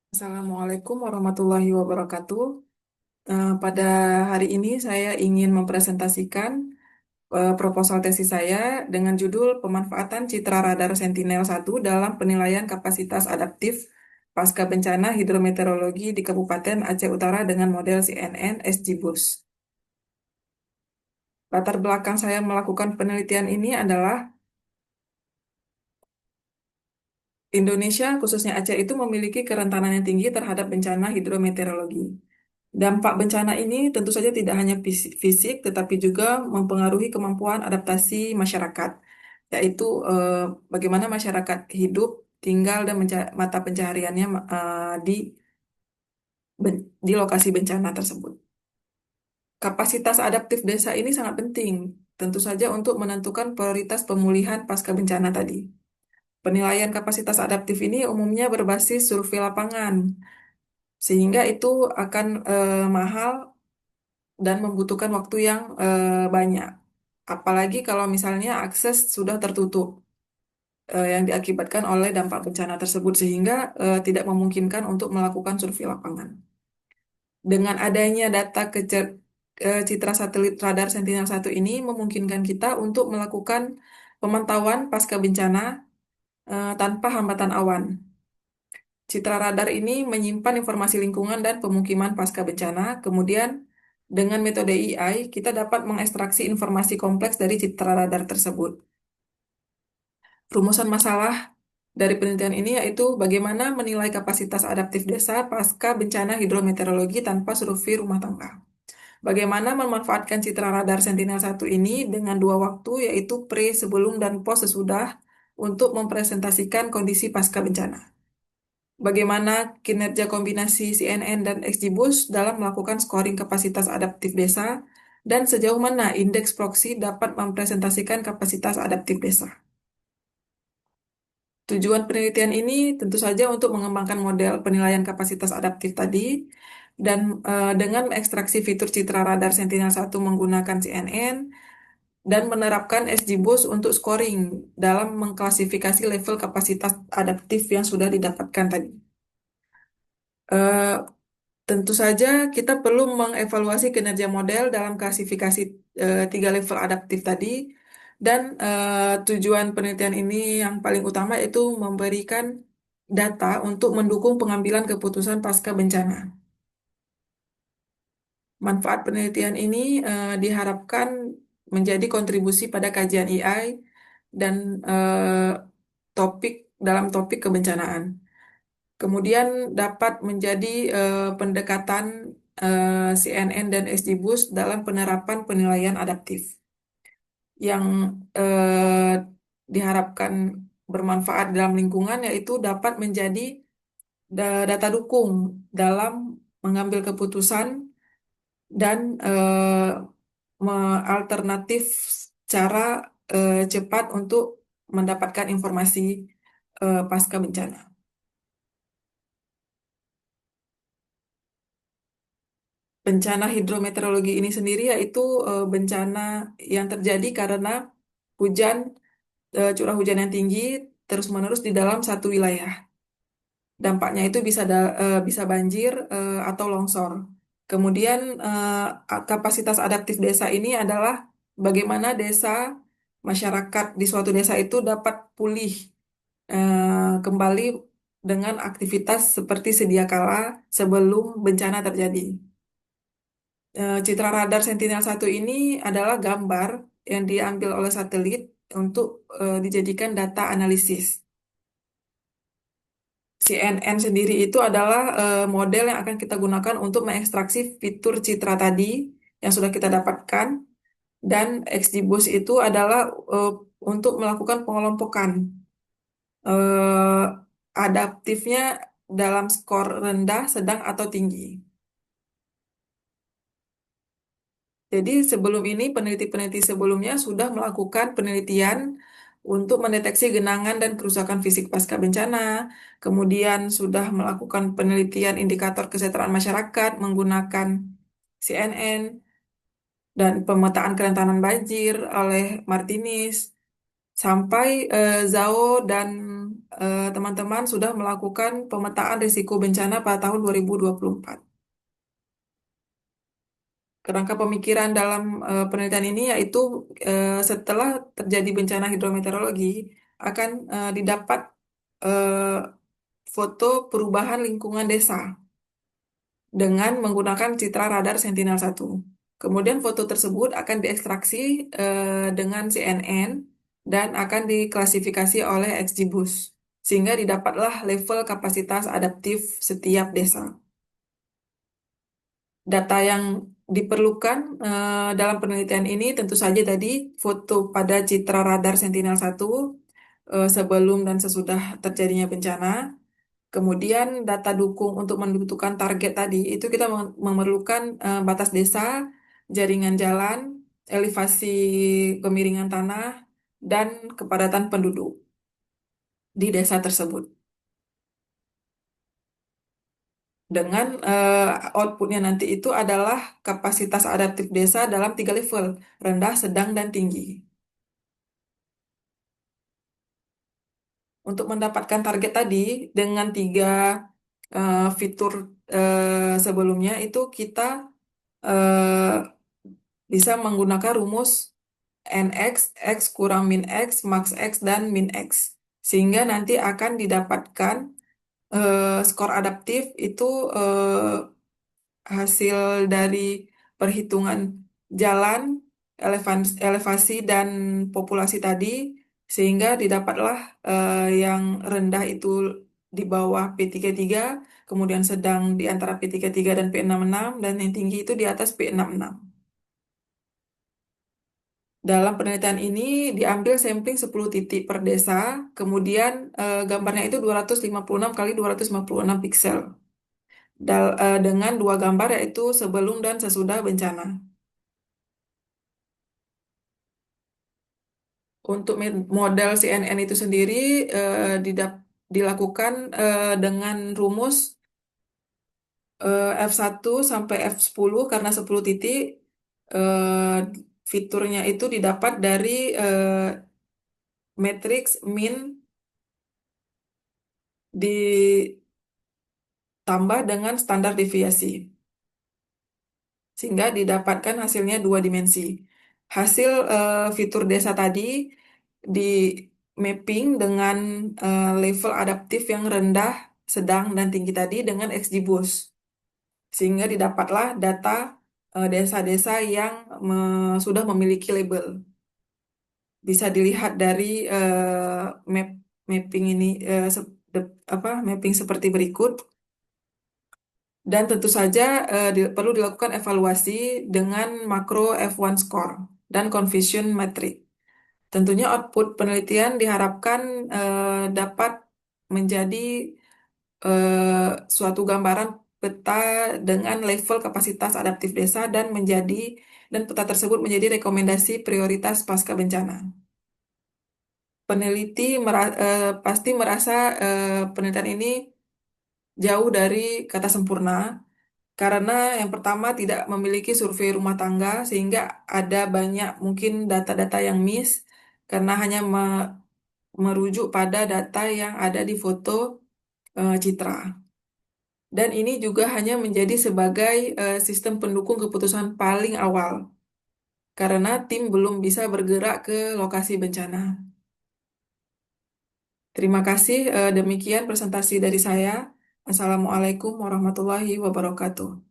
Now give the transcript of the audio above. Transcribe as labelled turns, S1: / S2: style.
S1: Assalamualaikum warahmatullahi wabarakatuh. Pada hari ini saya ingin mempresentasikan proposal tesis saya dengan judul Pemanfaatan Citra Radar Sentinel-1 dalam Penilaian Kapasitas Adaptif Pasca Bencana Hidrometeorologi di Kabupaten Aceh Utara dengan model CNN SGBUS. Latar belakang saya melakukan penelitian ini adalah Indonesia, khususnya Aceh, itu memiliki kerentanan yang tinggi terhadap bencana hidrometeorologi. Dampak bencana ini tentu saja tidak hanya fisik, tetapi juga mempengaruhi kemampuan adaptasi masyarakat, yaitu bagaimana masyarakat hidup, tinggal, dan mata pencahariannya di lokasi bencana tersebut. Kapasitas adaptif desa ini sangat penting, tentu saja untuk menentukan prioritas pemulihan pasca bencana tadi. Penilaian kapasitas adaptif ini umumnya berbasis survei lapangan, sehingga itu akan mahal dan membutuhkan waktu yang banyak. Apalagi kalau misalnya akses sudah tertutup yang diakibatkan oleh dampak bencana tersebut sehingga tidak memungkinkan untuk melakukan survei lapangan. Dengan adanya data citra satelit radar Sentinel-1 ini memungkinkan kita untuk melakukan pemantauan pasca bencana tanpa hambatan awan. Citra radar ini menyimpan informasi lingkungan dan pemukiman pasca bencana. Kemudian, dengan metode AI, kita dapat mengekstraksi informasi kompleks dari citra radar tersebut. Rumusan masalah dari penelitian ini yaitu bagaimana menilai kapasitas adaptif desa pasca bencana hidrometeorologi tanpa survei rumah tangga. Bagaimana memanfaatkan citra radar Sentinel-1 ini dengan dua waktu yaitu pre, sebelum, dan pos sesudah untuk mempresentasikan kondisi pasca bencana. Bagaimana kinerja kombinasi CNN dan XGBoost dalam melakukan scoring kapasitas adaptif desa, dan sejauh mana indeks proxy dapat mempresentasikan kapasitas adaptif desa. Tujuan penelitian ini tentu saja untuk mengembangkan model penilaian kapasitas adaptif tadi, dan dengan ekstraksi fitur citra radar Sentinel-1 menggunakan CNN, dan menerapkan XGBoost untuk scoring dalam mengklasifikasi level kapasitas adaptif yang sudah didapatkan tadi. Eh, Tentu saja kita perlu mengevaluasi kinerja model dalam klasifikasi tiga level adaptif tadi, dan tujuan penelitian ini yang paling utama itu memberikan data untuk mendukung pengambilan keputusan pasca bencana. Manfaat penelitian ini diharapkan menjadi kontribusi pada kajian AI dan topik dalam topik kebencanaan. Kemudian dapat menjadi pendekatan CNN dan SDBoost dalam penerapan penilaian adaptif yang diharapkan bermanfaat dalam lingkungan, yaitu dapat menjadi data dukung dalam mengambil keputusan dan alternatif cara cepat untuk mendapatkan informasi pasca bencana. Bencana hidrometeorologi ini sendiri yaitu bencana yang terjadi karena hujan, curah hujan yang tinggi terus-menerus di dalam satu wilayah. Dampaknya itu bisa banjir atau longsor. Kemudian kapasitas adaptif desa ini adalah bagaimana masyarakat di suatu desa itu dapat pulih kembali dengan aktivitas seperti sedia kala sebelum bencana terjadi. Citra radar Sentinel-1 ini adalah gambar yang diambil oleh satelit untuk dijadikan data analisis. CNN sendiri itu adalah model yang akan kita gunakan untuk mengekstraksi fitur citra tadi yang sudah kita dapatkan, dan XGBoost itu adalah untuk melakukan pengelompokan eh, adaptifnya dalam skor rendah, sedang, atau tinggi. Jadi sebelum ini peneliti-peneliti sebelumnya sudah melakukan penelitian untuk mendeteksi genangan dan kerusakan fisik pasca bencana, kemudian sudah melakukan penelitian indikator kesejahteraan masyarakat menggunakan CNN dan pemetaan kerentanan banjir oleh Martinis, sampai Zhao dan teman-teman sudah melakukan pemetaan risiko bencana pada tahun 2024. Kerangka pemikiran dalam penelitian ini yaitu setelah terjadi bencana hidrometeorologi akan didapat eh, foto perubahan lingkungan desa dengan menggunakan citra radar Sentinel-1. Kemudian foto tersebut akan diekstraksi dengan CNN dan akan diklasifikasi oleh XGBoost sehingga didapatlah level kapasitas adaptif setiap desa. Data yang diperlukan dalam penelitian ini tentu saja tadi foto pada citra radar Sentinel-1 sebelum dan sesudah terjadinya bencana. Kemudian data dukung untuk menentukan target tadi itu kita memerlukan batas desa, jaringan jalan, elevasi kemiringan tanah, dan kepadatan penduduk di desa tersebut. Dengan outputnya nanti itu adalah kapasitas adaptif desa dalam tiga level, rendah, sedang, dan tinggi. Untuk mendapatkan target tadi dengan tiga fitur sebelumnya itu kita eh, bisa menggunakan rumus NX, X kurang min X, max X, dan min X. Sehingga nanti akan didapatkan skor adaptif itu hasil dari perhitungan jalan, elevasi, dan populasi tadi, sehingga didapatlah yang rendah itu di bawah P33, kemudian sedang di antara P33 dan P66, dan yang tinggi itu di atas P66. Dalam penelitian ini diambil sampling 10 titik per desa, kemudian gambarnya itu 256 kali 256 piksel dengan dua gambar yaitu sebelum dan sesudah bencana. Untuk model CNN itu sendiri dilakukan dengan rumus F1 sampai F10 karena 10 titik eh, fiturnya itu didapat dari matriks min ditambah dengan standar deviasi sehingga didapatkan hasilnya dua dimensi. Hasil fitur desa tadi di mapping dengan level adaptif yang rendah, sedang, dan tinggi tadi dengan XGBoost. Sehingga didapatlah data desa-desa yang sudah memiliki label. Bisa dilihat dari map mapping ini mapping seperti berikut. Dan tentu saja perlu dilakukan evaluasi dengan makro F1 score dan confusion metric. Tentunya output penelitian diharapkan dapat menjadi suatu gambaran peta dengan level kapasitas adaptif desa dan peta tersebut menjadi rekomendasi prioritas pasca bencana. Peneliti pasti merasa penelitian ini jauh dari kata sempurna karena yang pertama tidak memiliki survei rumah tangga sehingga ada banyak mungkin data-data yang miss karena hanya merujuk pada data yang ada di foto citra. Dan ini juga hanya menjadi sebagai sistem pendukung keputusan paling awal karena tim belum bisa bergerak ke lokasi bencana. Terima kasih, demikian presentasi dari saya. Assalamualaikum warahmatullahi wabarakatuh.